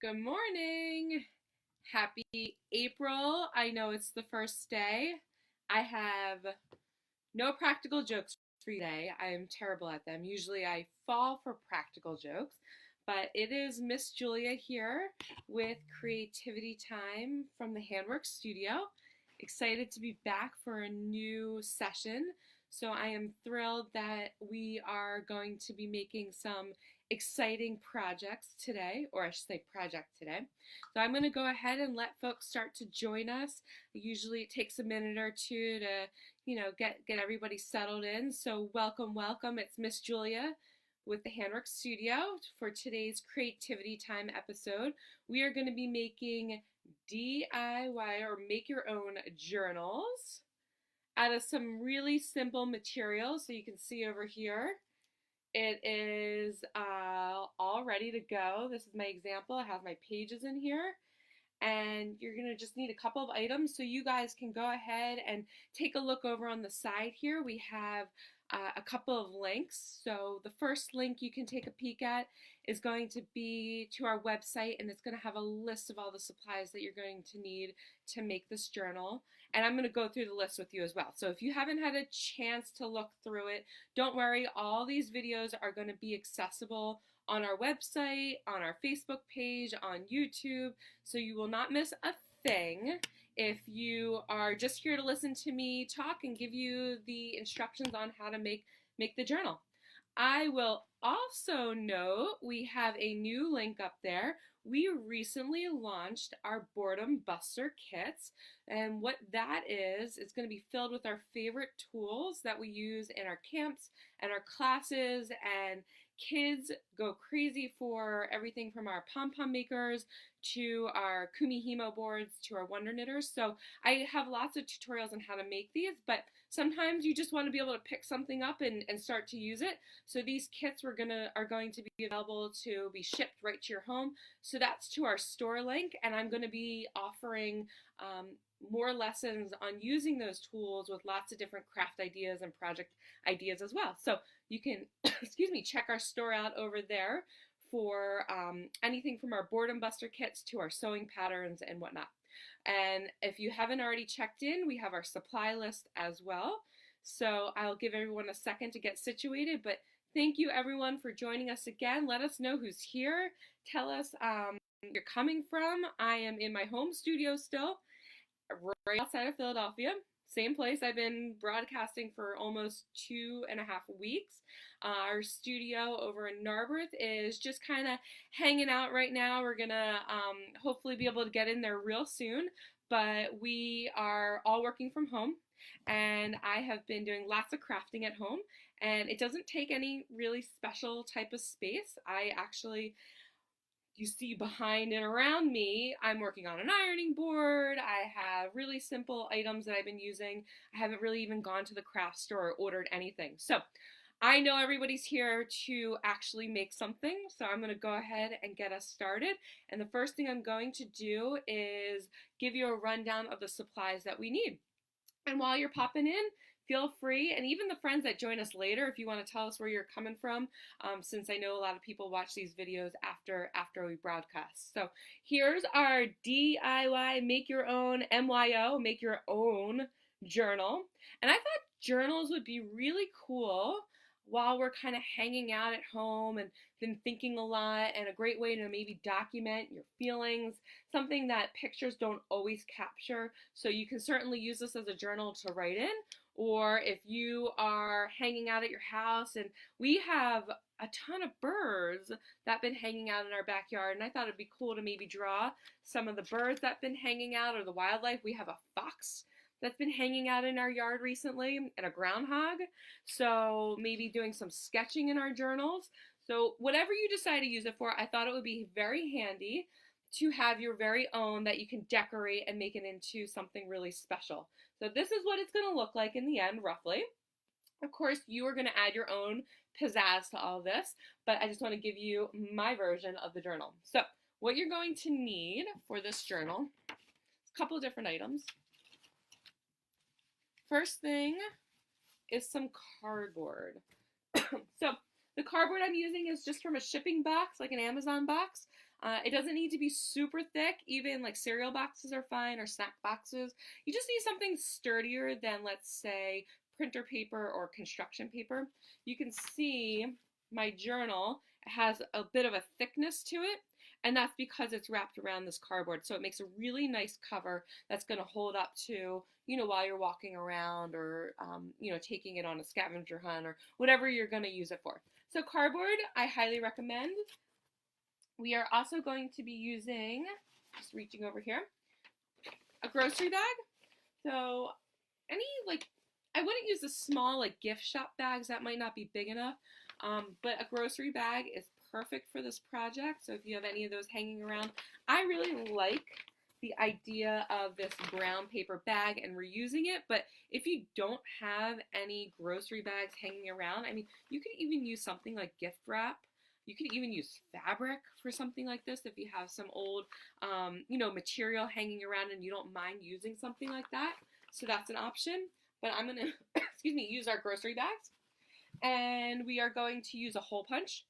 Good morning. Happy April. I know it's the first day. I have no practical jokes for you today. I am terrible at them. Usually I fall for practical jokes, but it is Miss Julia here with Creativity Time from the Handwork Studio. Excited to be back for a new session. So I am thrilled that we are going to be making some exciting projects today, or I should say project today. So I'm going to go ahead and let folks start to join us. Usually it takes a minute or two to, get everybody settled in. So welcome. It's Miss Julia with the Handwork Studio for today's Creativity Time episode. We are going to be making DIY or make your own journals out of some really simple materials. So you can see over here, it is all ready to go. This is my example. I have my pages in here. And you're going to just need a couple of items, so you guys can go ahead and take a look over on the side here. We have a couple of links. So the first link you can take a peek at is going to be to our website, and it's going to have a list of all the supplies that you're going to need to make this journal. And I'm going to go through the list with you as well. So if you haven't had a chance to look through it, don't worry. All these videos are going to be accessible on our website, on our Facebook page, on YouTube, so you will not miss a thing. If you are just here to listen to me talk and give you the instructions on how to make the journal. I will also note we have a new link up there. We recently launched our Boredom Buster kits, and what that is, it's going to be filled with our favorite tools that we use in our camps and our classes, and kids go crazy for everything from our pom-pom makers to our Kumihimo boards to our Wonder Knitters. So I have lots of tutorials on how to make these, but sometimes you just want to be able to pick something up and start to use it. So these kits are going to be available to be shipped right to your home. So that's to our store link, and I'm going to be offering more lessons on using those tools with lots of different craft ideas and project ideas as well. So you can, check our store out over there for anything from our Boredom Buster kits to our sewing patterns and whatnot. And if you haven't already checked in, we have our supply list as well. So I'll give everyone a second to get situated, but thank you everyone for joining us again. Let us know who's here. Tell us you're coming from. I am in my home studio still, right outside of Philadelphia. Same place I've been broadcasting for almost 2.5 weeks. Our studio over in Narberth is just kind of hanging out right now. We're going to hopefully be able to get in there real soon, but we are all working from home, and I have been doing lots of crafting at home, and it doesn't take any really special type of space. You see behind and around me, I'm working on an ironing board. I have really simple items that I've been using. I haven't really even gone to the craft store or ordered anything. So I know everybody's here to actually make something. So I'm going to go ahead and get us started. And the first thing I'm going to do is give you a rundown of the supplies that we need. And while you're popping in, feel free, and even the friends that join us later, if you want to tell us where you're coming from, since I know a lot of people watch these videos after we broadcast. So here's our DIY, make your own, MYO, make your own journal. And I thought journals would be really cool while we're kind of hanging out at home and been thinking a lot, and a great way to maybe document your feelings, something that pictures don't always capture. So you can certainly use this as a journal to write in, or if you are hanging out at your house, and we have a ton of birds that have been hanging out in our backyard, and I thought it'd be cool to maybe draw some of the birds that have been hanging out, or the wildlife. We have a fox that's been hanging out in our yard recently, and a groundhog. So maybe doing some sketching in our journals. So whatever you decide to use it for, I thought it would be very handy to have your very own that you can decorate and make it into something really special. So this is what it's going to look like in the end, roughly. Of course, you are going to add your own pizzazz to all this, but I just want to give you my version of the journal. So what you're going to need for this journal is a couple of different items. First thing is some cardboard. So the cardboard I'm using is just from a shipping box, like an Amazon box. It doesn't need to be super thick. Even like cereal boxes are fine, or snack boxes. You just need something sturdier than, let's say, printer paper or construction paper. You can see my journal has a bit of a thickness to it, and that's because it's wrapped around this cardboard. So it makes a really nice cover that's going to hold up to, while you're walking around, or, taking it on a scavenger hunt, or whatever you're going to use it for. So cardboard, I highly recommend. We are also going to be using, just reaching over here, a grocery bag. So I wouldn't use the small gift shop bags. That might not be big enough. But a grocery bag is perfect for this project. So if you have any of those hanging around, I really like the idea of this brown paper bag and reusing it. But if you don't have any grocery bags hanging around, you could even use something like gift wrap. You could even use fabric for something like this if you have some old, material hanging around and you don't mind using something like that. So that's an option. But I'm going to, use our grocery bags. And we are going to use a hole punch.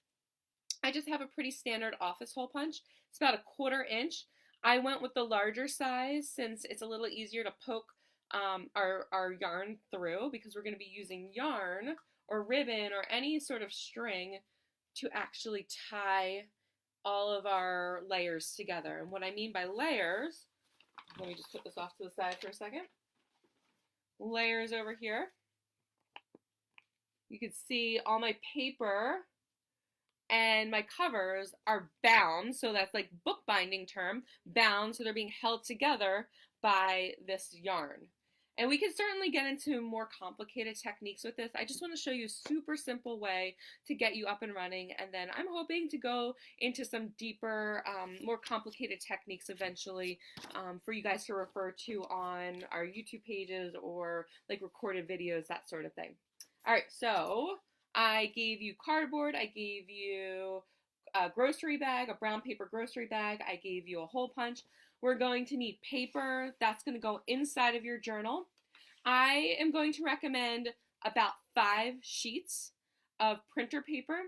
I just have a pretty standard office hole punch. It's about 1/4 inch. I went with the larger size since it's a little easier to poke our yarn through, because we're going to be using yarn or ribbon or any sort of string to actually tie all of our layers together. And what I mean by layers, let me just put this off to the side for a second. Layers over here. You can see all my paper and my covers are bound, so that's like bookbinding term, bound, so they're being held together by this yarn. And we can certainly get into more complicated techniques with this. I just want to show you a super simple way to get you up and running, and then I'm hoping to go into some deeper, more complicated techniques eventually for you guys to refer to on our YouTube pages or like recorded videos, that sort of thing. All right, so I gave you cardboard, I gave you a grocery bag, a brown paper grocery bag, I gave you a hole punch. We're going to need paper. That's going to go inside of your journal. I am going to recommend about 5 sheets of printer paper.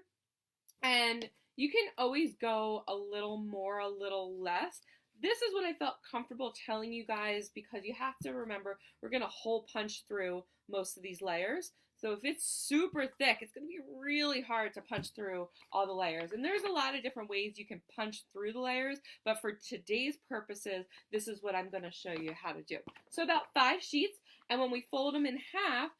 And you can always go a little more, a little less. This is what I felt comfortable telling you guys, because you have to remember we're going to hole punch through most of these layers. So if it's super thick, it's going to be really hard to punch through all the layers. And there's a lot of different ways you can punch through the layers, but for today's purposes, this is what I'm going to show you how to do. So about 5 sheets, and when we fold them in half,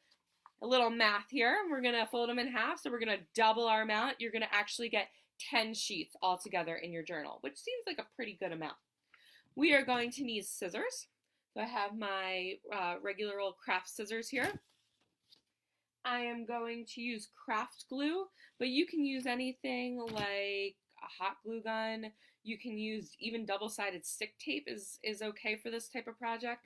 a little math here, we're going to fold them in half, so we're going to double our amount. You're going to actually get 10 sheets altogether in your journal, which seems like a pretty good amount. We are going to need scissors. So I have my regular old craft scissors here. I am going to use craft glue, but you can use anything like a hot glue gun. You can use even double-sided stick tape is okay for this type of project.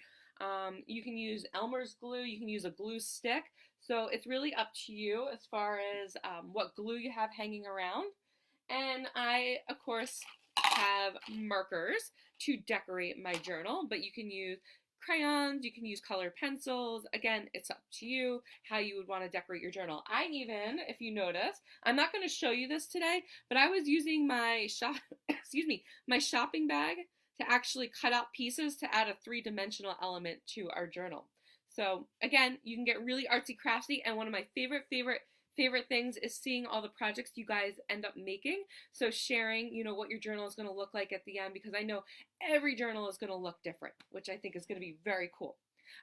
You can use Elmer's glue. You can use a glue stick. So it's really up to you as far as what glue you have hanging around. And I, of course, have markers to decorate my journal, but you can use crayons, you can use colored pencils. Again, it's up to you how you would want to decorate your journal. I even, if you notice, I'm not going to show you this today, but I was using my my shopping bag to actually cut out pieces to add a 3-dimensional element to our journal. So again, you can get really artsy crafty, and one of my favorite things is seeing all the projects you guys end up making. So sharing, what your journal is going to look like at the end, because I know every journal is going to look different, which I think is going to be very cool.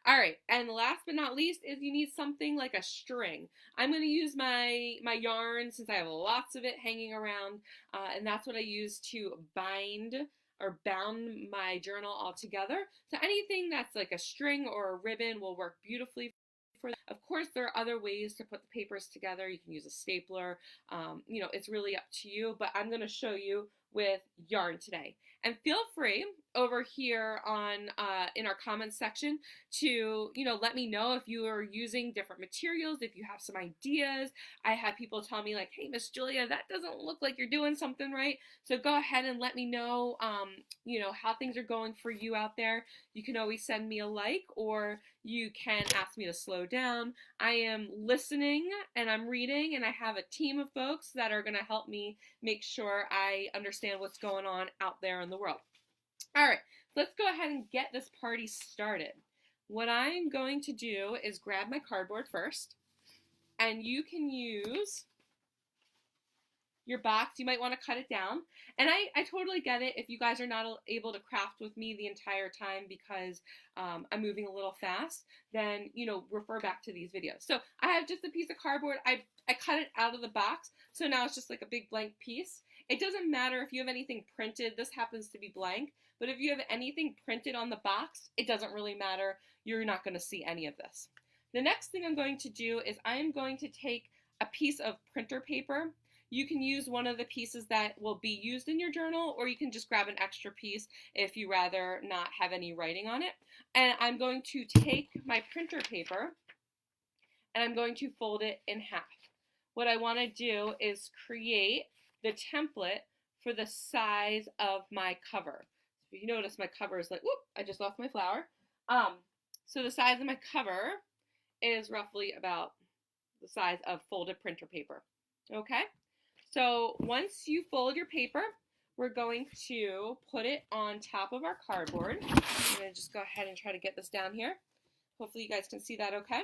All right, and last but not least is you need something like a string. I'm going to use my yarn since I have lots of it hanging around, and that's what I use to bind or bound my journal all together. So anything that's like a string or a ribbon will work beautifully. Of course, there are other ways to put the papers together. You can use a stapler. It's really up to you, but I'm going to show you with yarn today. And feel free, over here on in our comments section to, let me know if you are using different materials, if you have some ideas. I had people tell me like, hey, Miss Julia, that doesn't look like you're doing something right. So go ahead and let me know, how things are going for you out there. You can always send me a like, or you can ask me to slow down. I am listening and I'm reading, and I have a team of folks that are going to help me make sure I understand what's going on out there in the world. All right, let's go ahead and get this party started. What I'm going to do is grab my cardboard first, and you can use your box. You might want to cut it down, and I totally get it if you guys are not able to craft with me the entire time because I'm moving a little fast, then refer back to these videos. So I have just a piece of cardboard. I cut it out of the box, so now it's just like a big blank piece. It doesn't matter if you have anything printed. This happens to be blank, but if you have anything printed on the box, it doesn't really matter. You're not going to see any of this. The next thing I'm going to do is I am going to take a piece of printer paper. You can use one of the pieces that will be used in your journal, or you can just grab an extra piece if you rather not have any writing on it. And I'm going to take my printer paper and I'm going to fold it in half. What I want to do is create the template for the size of my cover. So if you notice, my cover is like, whoop, I just lost my flower. So the size of my cover is roughly about the size of folded printer paper. Okay? So once you fold your paper, we're going to put it on top of our cardboard. I'm going to just go ahead and try to get this down here. Hopefully you guys can see that okay.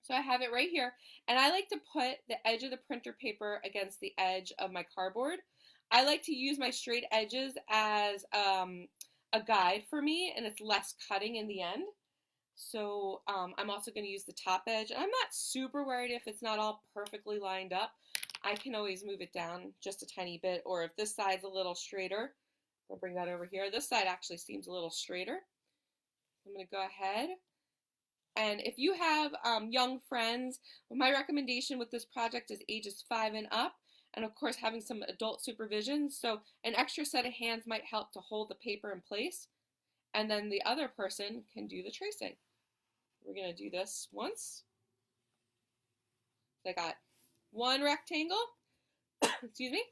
So I have it right here, and I like to put the edge of the printer paper against the edge of my cardboard. I like to use my straight edges as a guide for me, and it's less cutting in the end. So I'm also going to use the top edge. I'm not super worried if it's not all perfectly lined up. I can always move it down just a tiny bit, or if this side's a little straighter, I'll bring that over here. This side actually seems a little straighter. I'm going to go ahead. And if you have young friends, my recommendation with this project is ages 5 and up, and of course having some adult supervision. So an extra set of hands might help to hold the paper in place, and then the other person can do the tracing. We're going to do this once. So I got one rectangle, excuse me,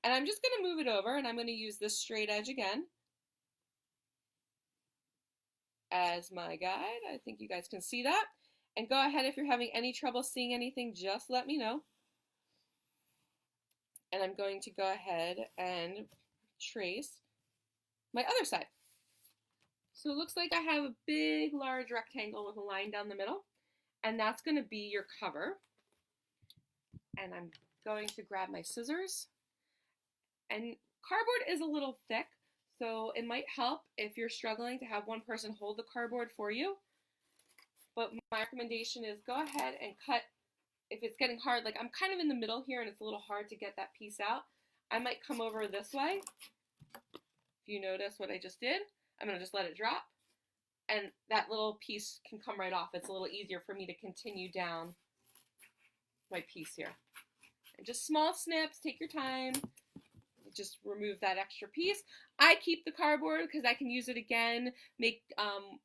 and I'm just going to move it over, and I'm going to use this straight edge again as my guide. I think you guys can see that. And go ahead, if you're having any trouble seeing anything, just let me know. And I'm going to go ahead and trace my other side. So it looks like I have a big, large rectangle with a line down the middle, and that's going to be your cover. And I'm going to grab my scissors. And cardboard is a little thick, so it might help if you're struggling to have one person hold the cardboard for you. But my recommendation is go ahead and cut. If it's getting hard, like I'm kind of in the middle here and it's a little hard to get that piece out, I might come over this way. If you notice what I just did, I'm going to just let it drop. And that little piece can come right off. It's a little easier for me to continue down my piece here. And just small snips, take your time. Just remove that extra piece. I keep the cardboard because I can use it again, make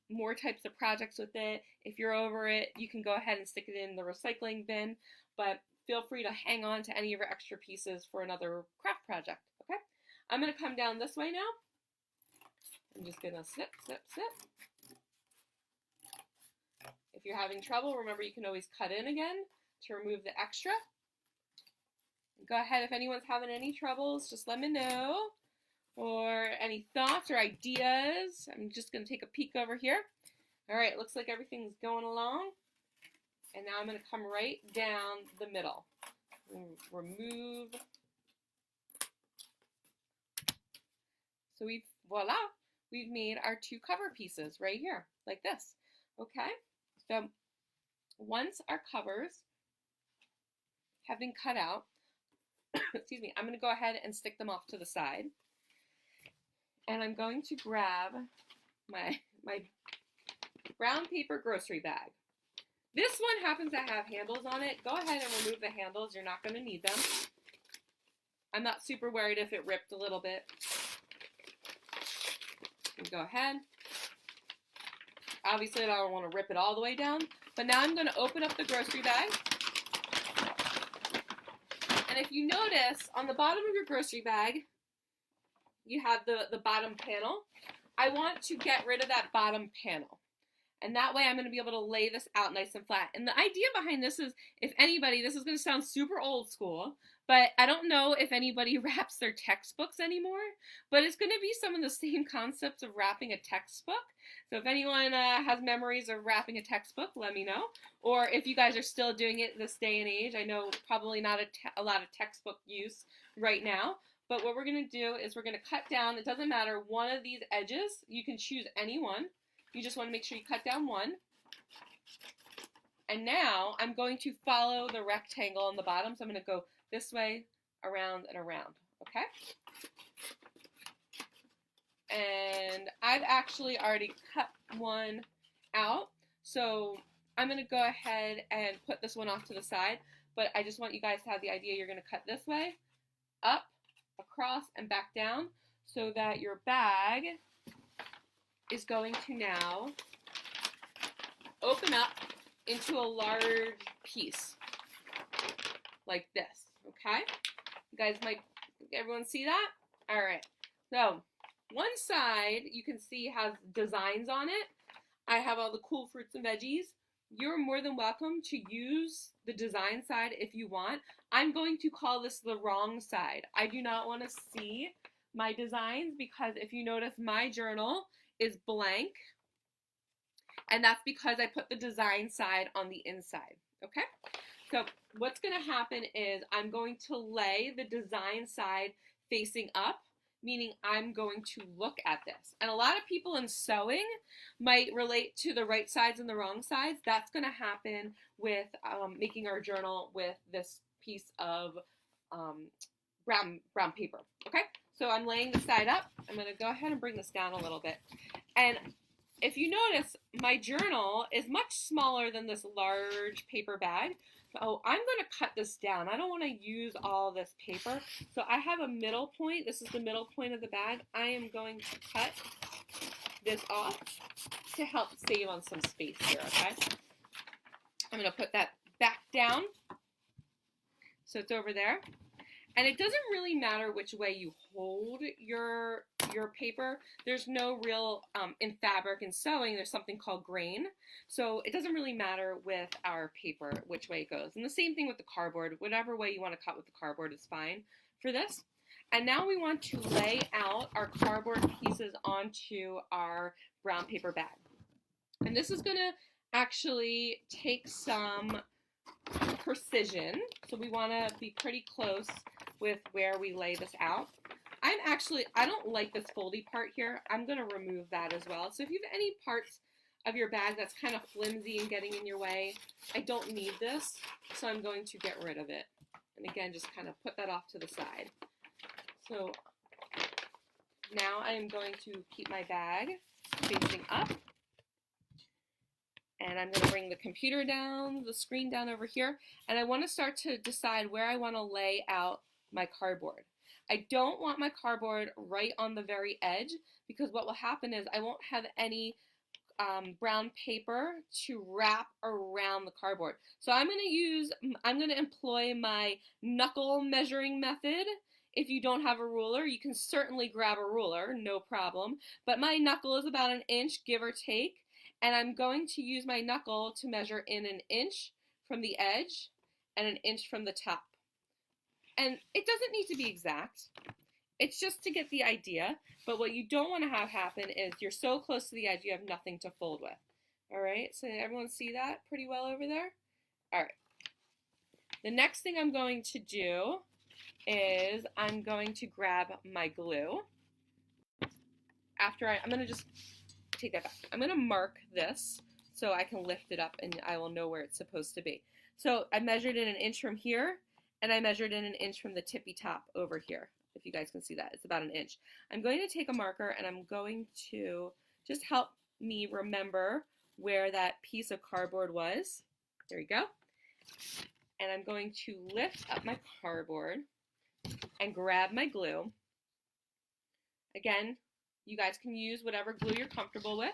more types of projects with it. If you're over it, you can go ahead and stick it in the recycling bin, but feel free to hang on to any of your extra pieces for another craft project, okay? I'm going to come down this way now. I'm just going to snip, snip, snip. If you're having trouble, remember you can always cut in again to remove the extra. Go ahead, if anyone's having any troubles, just let me know. Or any thoughts or ideas. I'm just going to take a peek over here. All right, looks like everything's going along. And now I'm going to come right down the middle. Remove. So voila, we've made our two cover pieces right here, like this. Okay, so once our covers have been cut out, excuse me, I'm going to go ahead and stick them off to the side. And I'm going to grab my brown paper grocery bag. This one happens to have handles on it. Go ahead and remove the handles. You're not going to need them. I'm not super worried if it ripped a little bit. Go ahead. Obviously, I don't want to rip it all the way down, but now I'm going to open up the grocery bag. And if you notice, on the bottom of your grocery bag, you have the bottom panel. I want to get rid of that bottom panel. And that way I'm going to be able to lay this out nice and flat. And the idea behind this is, if anybody, this is going to sound super old school, but I don't know if anybody wraps their textbooks anymore, but it's going to be some of the same concepts of wrapping a textbook. So if anyone has memories of wrapping a textbook, let me know. Or if you guys are still doing it this day and age, I know probably not a lot of textbook use right now, but what we're going to do is we're going to cut down, it doesn't matter, one of these edges. You can choose any one. You just want to make sure you cut down one. And now I'm going to follow the rectangle on the bottom. So I'm going to go this way, around, and around. Okay? And I've actually already cut one out. So I'm going to go ahead and put this one off to the side. But I just want you guys to have the idea you're going to cut this way, up, across, and back down, so that your bag is going to now open up into a large piece like this, okay? You guys everyone see that? All right, so one side you can see has designs on it. I have all the cool fruits and veggies. You're more than welcome to use the design side if you want. I'm going to call this the wrong side. I do not want to see my designs because if you notice, my journal is blank, and that's because I put the design side on the inside, okay? So what's going to happen is I'm going to lay the design side facing up, meaning I'm going to look at this. And a lot of people in sewing might relate to the right sides and the wrong sides. That's going to happen with making our journal with this piece of brown paper, okay? So I'm laying the side up. I'm going to go ahead and bring this down a little bit. And if you notice, my journal is much smaller than this large paper bag. So I'm going to cut this down. I don't want to use all this paper. So I have a middle point. This is the middle point of the bag. I am going to cut this off to help save on some space here, okay? I'm going to put that back down so it's over there. And it doesn't really matter which way you hold your paper. There's no real, in fabric and sewing, there's something called grain. So it doesn't really matter with our paper which way it goes. And the same thing with the cardboard. Whatever way you want to cut with the cardboard is fine for this. And now we want to lay out our cardboard pieces onto our brown paper bag. And this is going to actually take some precision. So we want to be pretty close with where we lay this out. I don't like this foldy part here. I'm going to remove that as well. So if you have any parts of your bag that's kind of flimsy and getting in your way, I don't need this, so I'm going to get rid of it. And again, just kind of put that off to the side. So now I am going to keep my bag facing up. And I'm going to bring the computer down, the screen down over here. And I want to start to decide where I want to lay out my cardboard. I don't want my cardboard right on the very edge, because what will happen is I won't have any brown paper to wrap around the cardboard. So I'm going to employ my knuckle measuring method. If you don't have a ruler, you can certainly grab a ruler, no problem. But my knuckle is about 1 inch, give or take. And I'm going to use my knuckle to measure in 1 inch from the edge and 1 inch from the top. And it doesn't need to be exact. It's just to get the idea. But what you don't want to have happen is you're so close to the edge you have nothing to fold with. All right, so everyone see that pretty well over there? All right. The next thing I'm going to do is I'm going to grab my glue. I'm going to just take that back. I'm going to mark this so I can lift it up and I will know where it's supposed to be. So I measured in 1 inch from here, and I measured in 1 inch from the tippy top over here. If you guys can see that, it's about 1 inch. I'm going to take a marker and I'm going to just help me remember where that piece of cardboard was. There you go. And I'm going to lift up my cardboard and grab my glue. Again, You guys can use whatever glue you're comfortable with.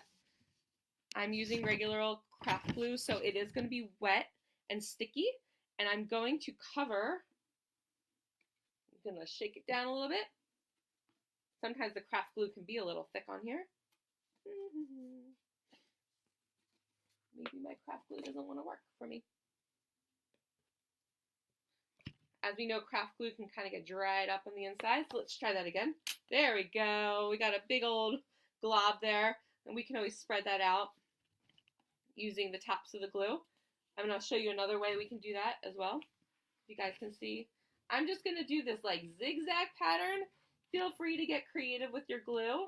I'm using regular old craft glue, so it is going to be wet and sticky. And I'm going to cover, I'm going to shake it down a little bit. Sometimes the craft glue can be a little thick on here. Maybe my craft glue doesn't want to work for me. As we know, craft glue can kind of get dried up on the inside, so let's try that again. There we go. We got a big old glob there, and we can always spread that out using the tops of the glue. I'm going to show you another way we can do that as well. You guys can see. I'm just going to do this like zigzag pattern. Feel free to get creative with your glue.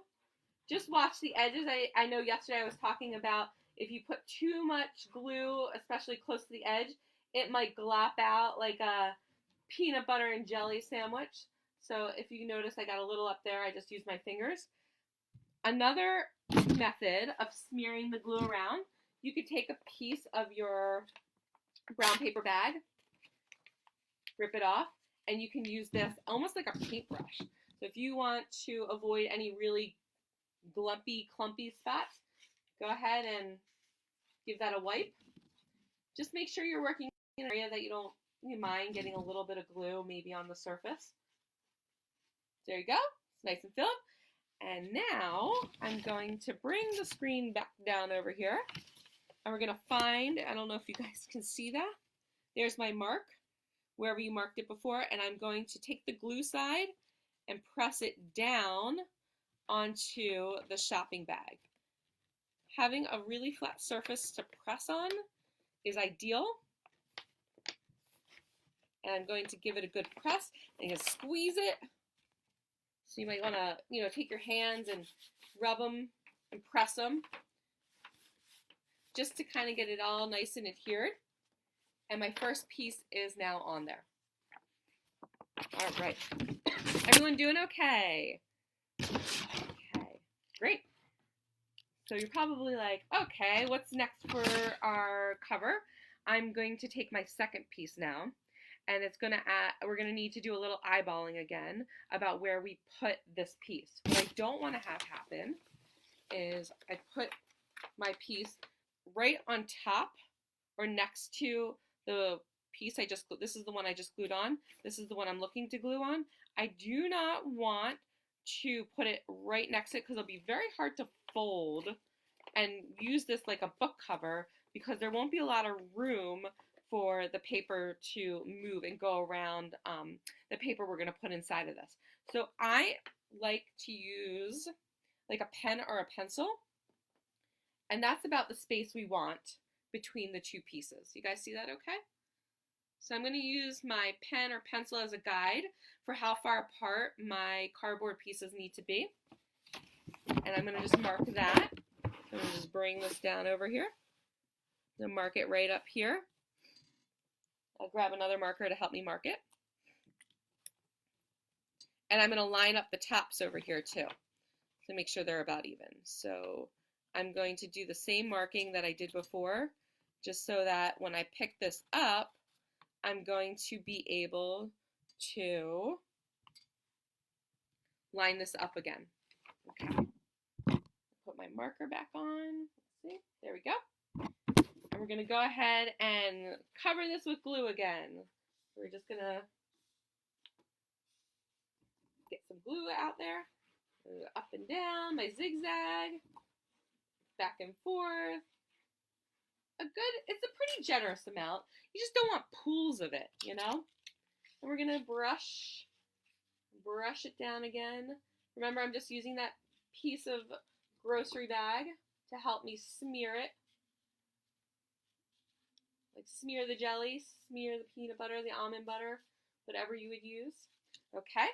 Just watch the edges. I know yesterday I was talking about if you put too much glue, especially close to the edge, it might glop out like a peanut butter and jelly sandwich. So if you notice I got a little up there, I just used my fingers. Another method of smearing the glue around, you could take a piece of your brown paper bag, rip it off, and you can use this almost like a paintbrush. So if you want to avoid any really glumpy, clumpy spots, go ahead and give that a wipe. Just make sure you're working in an area that you don't mind getting a little bit of glue maybe on the surface. There you go. It's nice and filled. And now I'm going to bring the screen back down over here. And we're going to find, I don't know if you guys can see that. There's my mark, wherever you marked it before. And I'm going to take the glue side and press it down onto the shopping bag. Having a really flat surface to press on is ideal. And I'm going to give it a good press and you can squeeze it. So you might want to, take your hands and rub them and press them just to kind of get it all nice and adhered. And my first piece is now on there. All right. Everyone doing okay? Okay, great. So you're probably like, okay, what's next for our cover? I'm going to take my second piece now. And we're going to need to do a little eyeballing again about where we put this piece. What I don't want to have happen is I put my piece right on top or next to the piece this is the one I just glued on. This is the one I'm looking to glue on. I do not want to put it right next to it because it'll be very hard to fold and use this like a book cover because there won't be a lot of room for the paper to move and go around the paper we're going to put inside of this. So I like to use like a pen or a pencil, and that's about the space we want between the two pieces. You guys see that okay? So I'm going to use my pen or pencil as a guide for how far apart my cardboard pieces need to be. And I'm going to just mark that. I'm going to just bring this down over here. I'm going to mark it right up here. I'll grab another marker to help me mark it. And I'm going to line up the tops over here too to make sure they're about even. So I'm going to do the same marking that I did before, just so that when I pick this up, I'm going to be able to line this up again. Okay. Put my marker back on. Let's see. There we go. And we're going to go ahead and cover this with glue again. We're just going to get some glue out there. Up and down, my zigzag. Back and forth. It's a pretty generous amount. You just don't want pools of it, And we're going to brush it down again. Remember, I'm just using that piece of grocery bag to help me smear it. Like smear the jelly, smear the peanut butter, the almond butter, whatever you would use. Okay.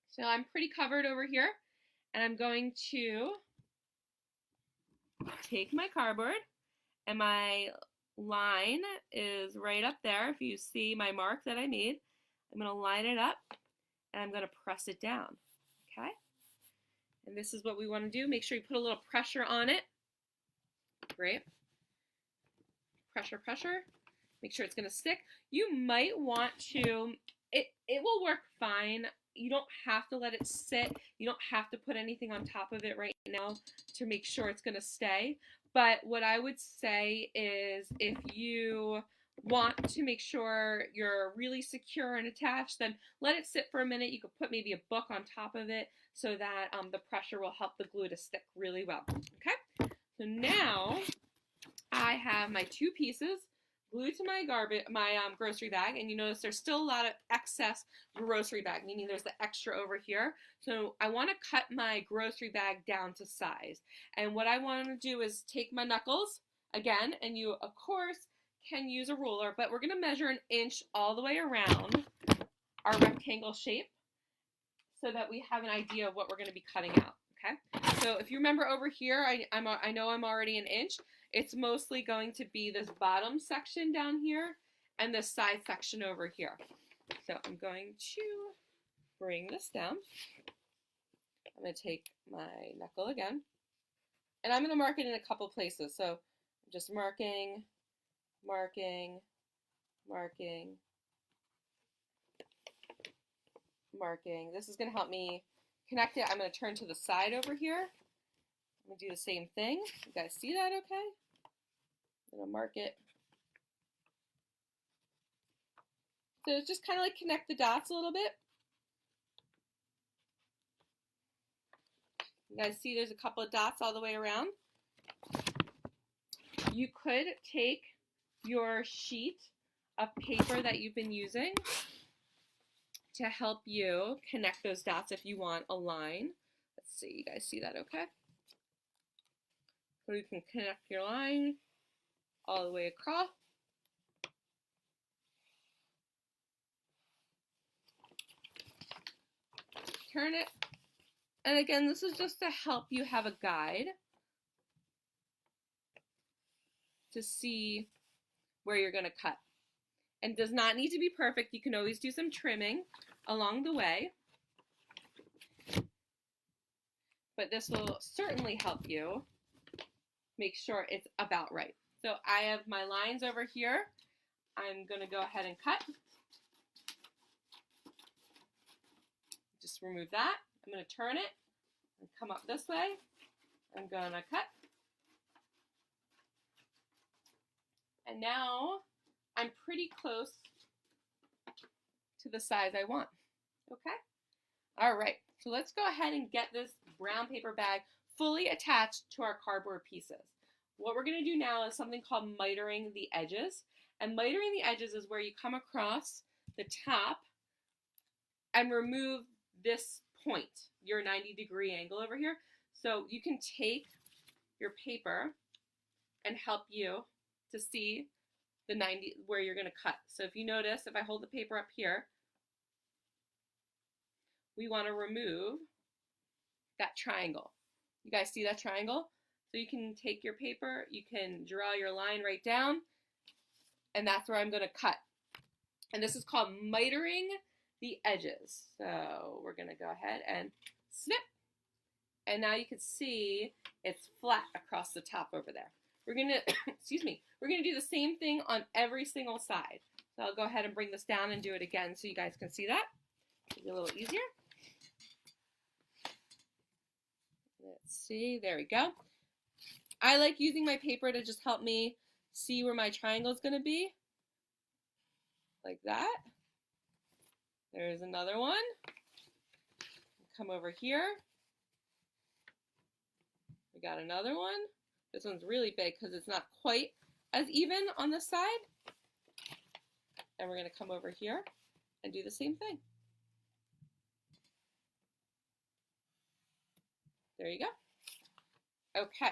So I'm pretty covered over here. And I'm going to take my cardboard. And my line is right up there. If you see my mark that I made, I'm going to line it up and I'm going to press it down. Okay? And this is what we want to do. Make sure you put a little pressure on it. Great. Pressure, pressure. Make sure it's going to stick. You might want to, it will work fine you don't have to let it sit. You don't have to put anything on top of it right now to make sure it's going to stay. But what I would say is if you want to make sure you're really secure and attached, then let it sit for a minute. You could put maybe a book on top of it so that the pressure will help the glue to stick really well. Okay, so now I have my two pieces glued to my grocery bag, and you notice there's still a lot of excess grocery bag, meaning there's the extra over here. So I want to cut my grocery bag down to size, and what I want to do is take my knuckles again, and you of course can use a ruler, but we're going to measure 1 inch all the way around our rectangle shape so that we have an idea of what we're going to be cutting out. Okay, so if you remember over here, I know I'm already 1 inch. It's mostly going to be this bottom section down here and this side section over here. So I'm going to bring this down. I'm going to take my knuckle again, and I'm going to mark it in a couple places. So I'm just marking, marking, marking, marking. This is going to help me connect it. I'm going to turn to the side over here. I'm going to do the same thing. You guys see that okay? I'm going to mark it. So it's just kind of like connect the dots a little bit. You guys see there's a couple of dots all the way around. You could take your sheet of paper that you've been using to help you connect those dots if you want a line. Let's see, you guys see that okay? So you can connect your line all the way across. Turn it. And again, this is just to help you have a guide to see where you're going to cut. And it does not need to be perfect. You can always do some trimming along the way. But this will certainly help you make sure it's about right. So I have my lines over here. I'm going to go ahead and cut. Just remove that. I'm going to turn it and come up this way. I'm going to cut. And now I'm pretty close to the size I want. Okay? All right. So let's go ahead and get this brown paper bag fully attached to our cardboard pieces. What we're going to do now is something called mitering the edges. And mitering the edges is where you come across the top and remove this point, your 90-degree angle over here. So you can take your paper and help you to see the 90 where you're going to cut. So if you notice, if I hold the paper up here, we want to remove that triangle. You guys see that triangle? So you can take your paper, you can draw your line right down, and that's where I'm going to cut. And this is called mitering the edges. So we're going to go ahead and snip. And now you can see it's flat across the top over there. We're going to, excuse me, we're going to do the same thing on every single side. So I'll go ahead and bring this down and do it again so you guys can see that. It'll be a little easier. Let's see, there we go. I like using my paper to just help me see where my triangle is going to be. Like that. There's another one. Come over here. We got another one. This one's really big because it's not quite as even on this side. And we're going to come over here and do the same thing. There you go. Okay.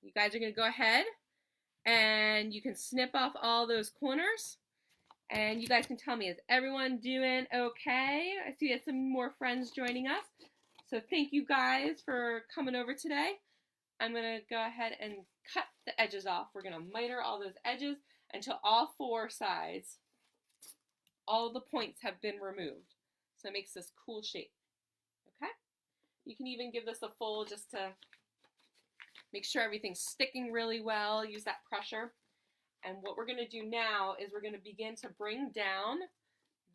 You guys are going to go ahead and you can snip off all those corners. And you guys can tell me, is everyone doing okay? I see some more friends joining us. So thank you guys for coming over today. I'm going to go ahead and cut the edges off. We're going to miter all those edges until all four sides, all the points have been removed. So it makes this cool shape. Okay? You can even give this a fold just to make sure everything's sticking really well. Use that pressure. And what we're going to do now is we're going to begin to bring down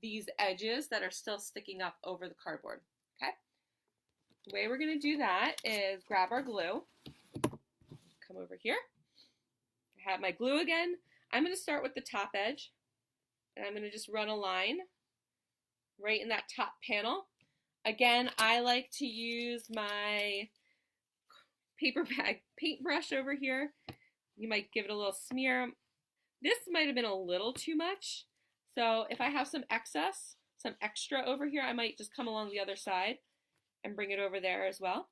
these edges that are still sticking up over the cardboard, okay? The way we're going to do that is grab our glue, come over here, I have my glue again. I'm going to start with the top edge, and I'm going to just run a line right in that top panel. Again, I like to use my paper bag paintbrush over here. You might give it a little smear. This might have been a little too much, so if I have some excess, some extra over here, I might just come along the other side and bring it over there as well.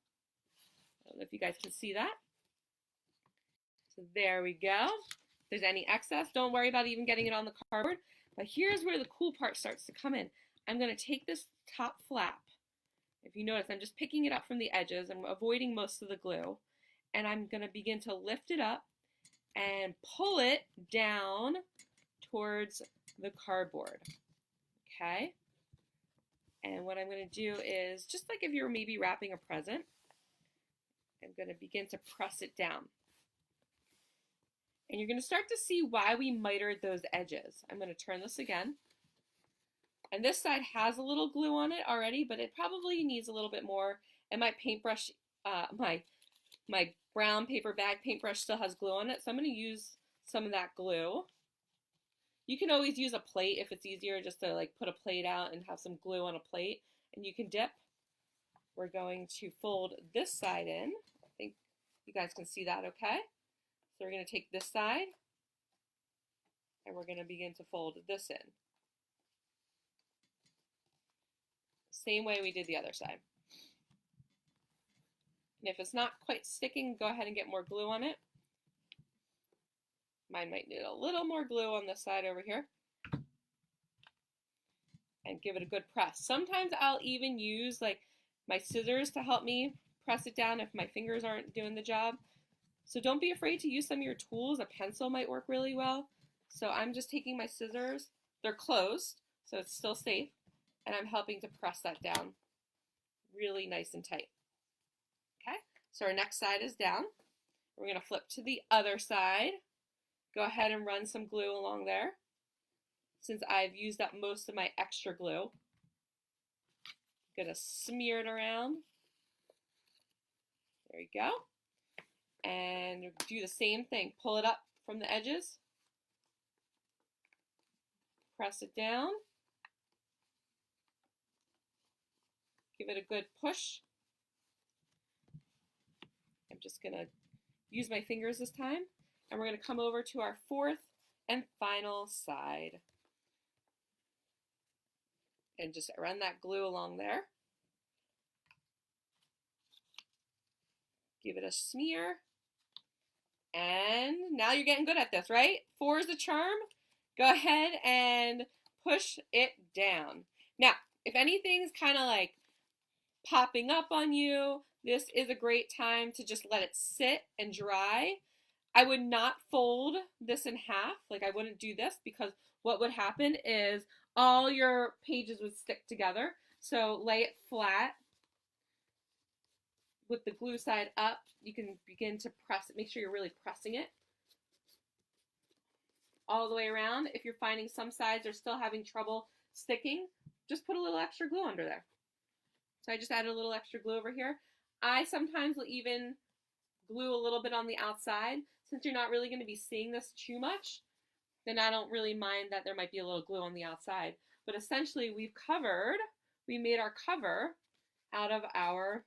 I don't know if you guys can see that. So there we go. If there's any excess, don't worry about even getting it on the cardboard. But here's where the cool part starts to come in. I'm going to take this top flap. If you notice, I'm just picking it up from the edges. I'm avoiding most of the glue. And I'm going to begin to lift it up and pull it down towards the cardboard. Okay? And what I'm going to do is, just like if you were maybe wrapping a present, I'm going to begin to press it down. And you're going to start to see why we mitered those edges. I'm going to turn this again. And this side has a little glue on it already, but it probably needs a little bit more. And my paintbrush, my brown paper bag paintbrush still has glue on it, so I'm going to use some of that glue. You can always use a plate if it's easier, just to like put a plate out and have some glue on a plate, and you can dip. We're going to fold this side in. I think you guys can see that okay. So we're going to take this side and we're going to begin to fold this in. Same way we did the other side. And if it's not quite sticking, go ahead and get more glue on it. Mine might need a little more glue on this side over here. And give it a good press. Sometimes I'll even use like my scissors to help me press it down if my fingers aren't doing the job. So don't be afraid to use some of your tools. A pencil might work really well. So I'm just taking my scissors. They're closed, so it's still safe. And I'm helping to press that down really nice and tight. Okay, so our next side is down. We're going to flip to the other side. Go ahead and run some glue along there. Since I've used up most of my extra glue, I'm going to smear it around. There you go. And do the same thing. Pull it up from the edges. Press it down. Give it a good push. I'm just going to use my fingers this time. And we're going to come over to our fourth and final side. And just run that glue along there. Give it a smear. And now you're getting good at this, right? 4 is the charm. Go ahead and push it down. Now, if anything's kind of like popping up on you, this is a great time to just let it sit and dry. I would not fold this in half. Like I wouldn't do this, because what would happen is all your pages would stick together. So lay it flat with the glue side up. You can begin to press it. Make sure you're really pressing it all the way around. If you're finding some sides are still having trouble sticking, just put a little extra glue under there. So I just added a little extra glue over here. I sometimes will even glue a little bit on the outside. Since you're not really going to be seeing this too much, then I don't really mind that there might be a little glue on the outside. But essentially we made our cover out of our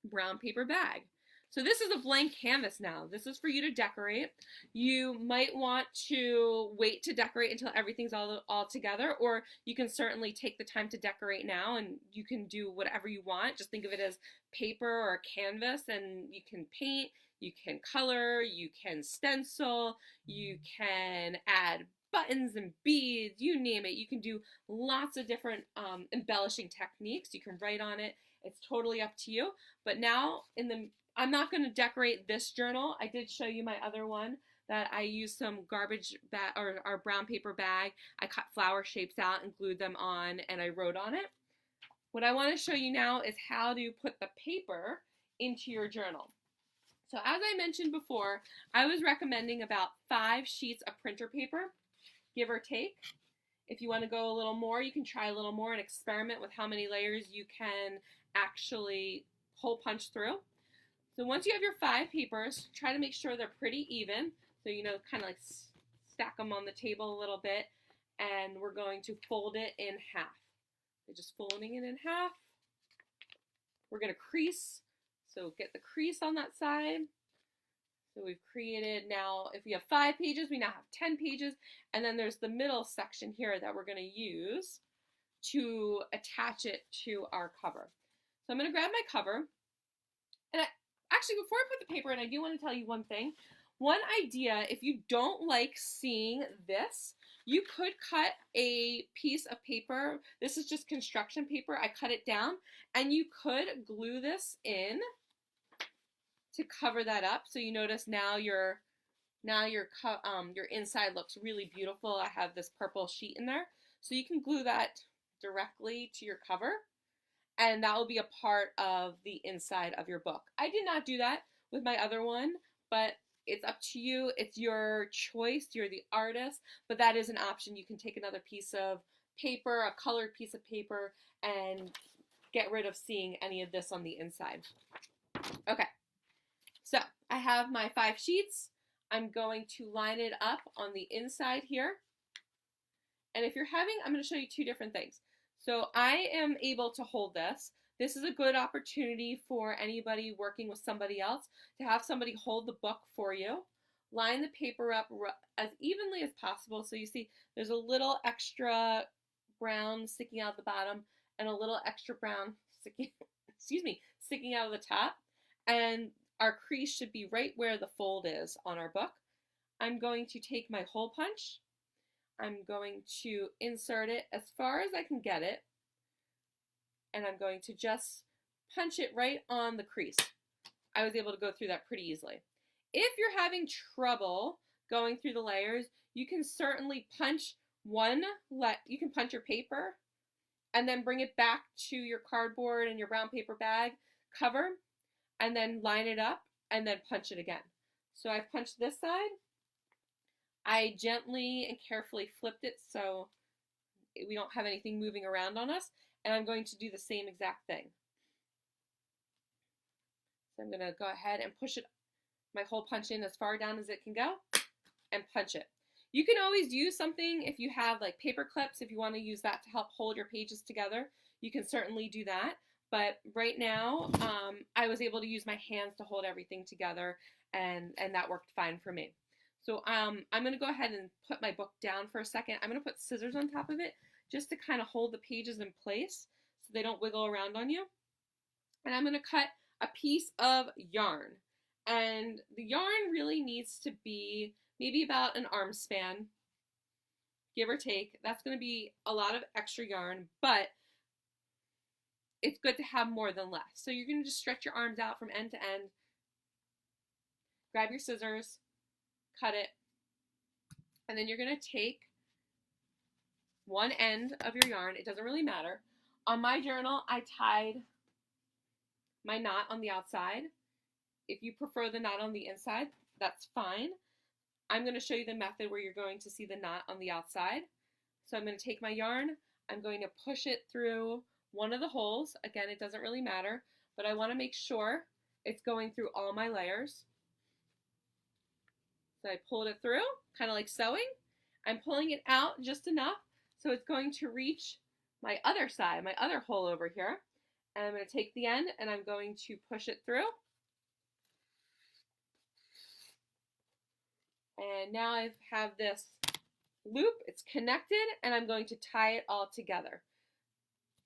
brown paper bag. So this is a blank canvas now. This is for you to decorate. You might want to wait to decorate until everything's all together, or you can certainly take the time to decorate now, and you can do whatever you want. Just think of it as paper or a canvas, and you can paint, you can color, you can stencil, you can add buttons and beads, you name it. You can do lots of different embellishing techniques. You can write on it. It's totally up to you. But now I'm not going to decorate this journal. I did show you my other one that I used some garbage bag or our brown paper bag. I cut flower shapes out and glued them on, and I wrote on it. What I want to show you now is how to put the paper into your journal. So as I mentioned before, I was recommending about 5 sheets of printer paper, give or take. If you want to go a little more, you can try a little more and experiment with how many layers you can actually hole punch through. So once you have your 5 papers, try to make sure they're pretty even. So, you know, kind of like stack them on the table a little bit. And we're going to fold it in half. So just folding it in half. We're going to crease. So get the crease on that side. So we've created now, if we have 5 pages, we now have 10 pages. And then there's the middle section here that we're going to use to attach it to our cover. So I'm going to grab my cover. And actually, before I put the paper in, I do want to tell you one thing. One idea, if you don't like seeing this, you could cut a piece of paper. This is just construction paper. I cut it down, and you could glue this in to cover that up. So you notice now your inside looks really beautiful. I have this purple sheet in there, so you can glue that directly to your cover, and that will be a part of the inside of your book. I did not do that with my other one, but it's up to you. It's your choice. You're the artist, but that is an option. You can take another piece of paper, a colored piece of paper, and get rid of seeing any of this on the inside. Okay, so I have my 5 sheets. I'm going to line it up on the inside here. And if you're having, I'm going to show you 2 different things. So I am able to hold this. This is a good opportunity for anybody working with somebody else to have somebody hold the book for you. Line the paper up as evenly as possible. So you see there's a little extra brown sticking out the bottom and a little extra brown sticking out of the top. And our crease should be right where the fold is on our book. I'm going to take my hole punch. I'm going to insert it as far as I can get it. And I'm going to just punch it right on the crease. I was able to go through that pretty easily. If you're having trouble going through the layers, you can certainly punch you can punch your paper and then bring it back to your cardboard and your brown paper bag cover and then line it up and then punch it again. So I've punched this side. I gently and carefully flipped it so we don't have anything moving around on us. And I'm going to do the same exact thing. So I'm going to go ahead and push my hole punch in as far down as it can go and punch it. You can always use something if you have like paper clips, if you want to use that to help hold your pages together, you can certainly do that. But right now, I was able to use my hands to hold everything together, and that worked fine for me. So I'm going to go ahead and put my book down for a second. I'm going to put scissors on top of it just to kind of hold the pages in place so they don't wiggle around on you. And I'm going to cut a piece of yarn. And the yarn really needs to be maybe about an arm span, give or take. That's going to be a lot of extra yarn, but it's good to have more than less. So you're going to just stretch your arms out from end to end. Grab your scissors, cut it, and then you're going to take one end of your yarn. It doesn't really matter. On my journal, I tied my knot on the outside. If you prefer the knot on the inside, that's fine. I'm going to show you the method where you're going to see the knot on the outside. So I'm going to take my yarn. I'm going to push it through one of the holes. Again, it doesn't really matter, but I want to make sure it's going through all my layers. So I pulled it through, kind of like sewing. I'm pulling it out just enough so it's going to reach my other side, my other hole over here. And I'm going to take the end and I'm going to push it through. And now I have this loop, it's connected, and I'm going to tie it all together.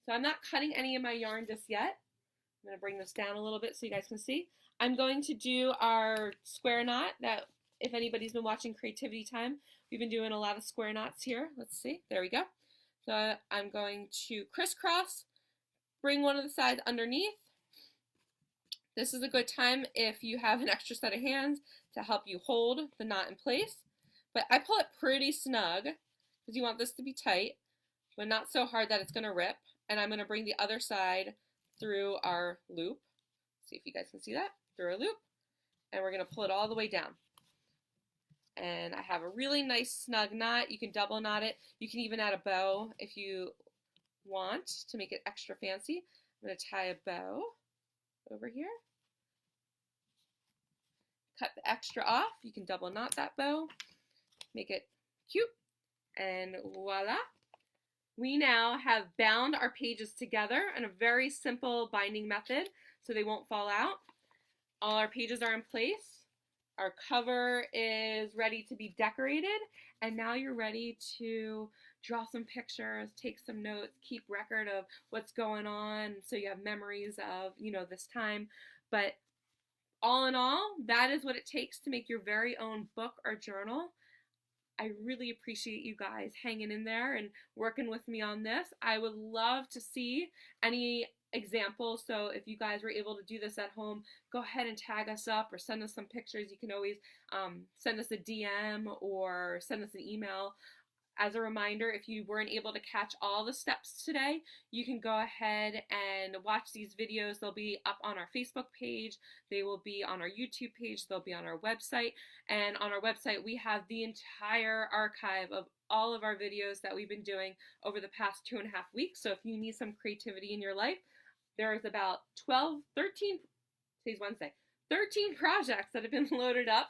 So I'm not cutting any of my yarn just yet. I'm going to bring this down a little bit so you guys can see. I'm going to do our square knot that, if anybody's been watching Creativity Time, we've been doing a lot of square knots here. Let's see, there we go. So I'm going to crisscross, bring one of the sides underneath. This is a good time if you have an extra set of hands to help you hold the knot in place. But I pull it pretty snug because you want this to be tight, but not so hard that it's going to rip. And I'm going to bring the other side through our loop. See if you guys can see that. Through our loop. And we're going to pull it all the way down. And I have a really nice snug knot. You can double knot it. You can even add a bow if you want to make it extra fancy. I'm going to tie a bow over here. Cut the extra off. You can double knot that bow. Make it cute. And voila. We now have bound our pages together in a very simple binding method so they won't fall out. All our pages are in place. Our cover is ready to be decorated, and now you're ready to draw some pictures, take some notes, keep record of what's going on so you have memories of, this time. But all in all, that is what it takes to make your very own book or journal. I really appreciate you guys hanging in there and working with me on this. I would love to see any examples. So if you guys were able to do this at home, go ahead and tag us up or send us some pictures. You can always send us a DM or send us an email. As a reminder, if you weren't able to catch all the steps today, you can go ahead and watch these videos. They'll be up on our Facebook page. They will be on our YouTube page. They'll be on our website. And on our website, we have the entire archive of all of our videos that we've been doing over the past 2.5 weeks. So if you need some creativity in your life, there's about 13 projects that have been loaded up.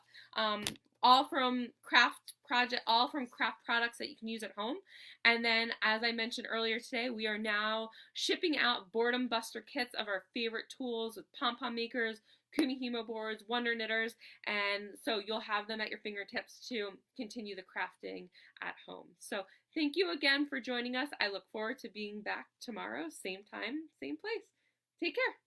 All from craft products that you can use at home. And then, as I mentioned earlier today, we are now shipping out boredom buster kits of our favorite tools with pom-pom makers, kumihimo boards, wonder knitters, and so you'll have them at your fingertips to continue the crafting at home. So thank you again for joining us. I look forward to being back tomorrow, same time, same place. Take care.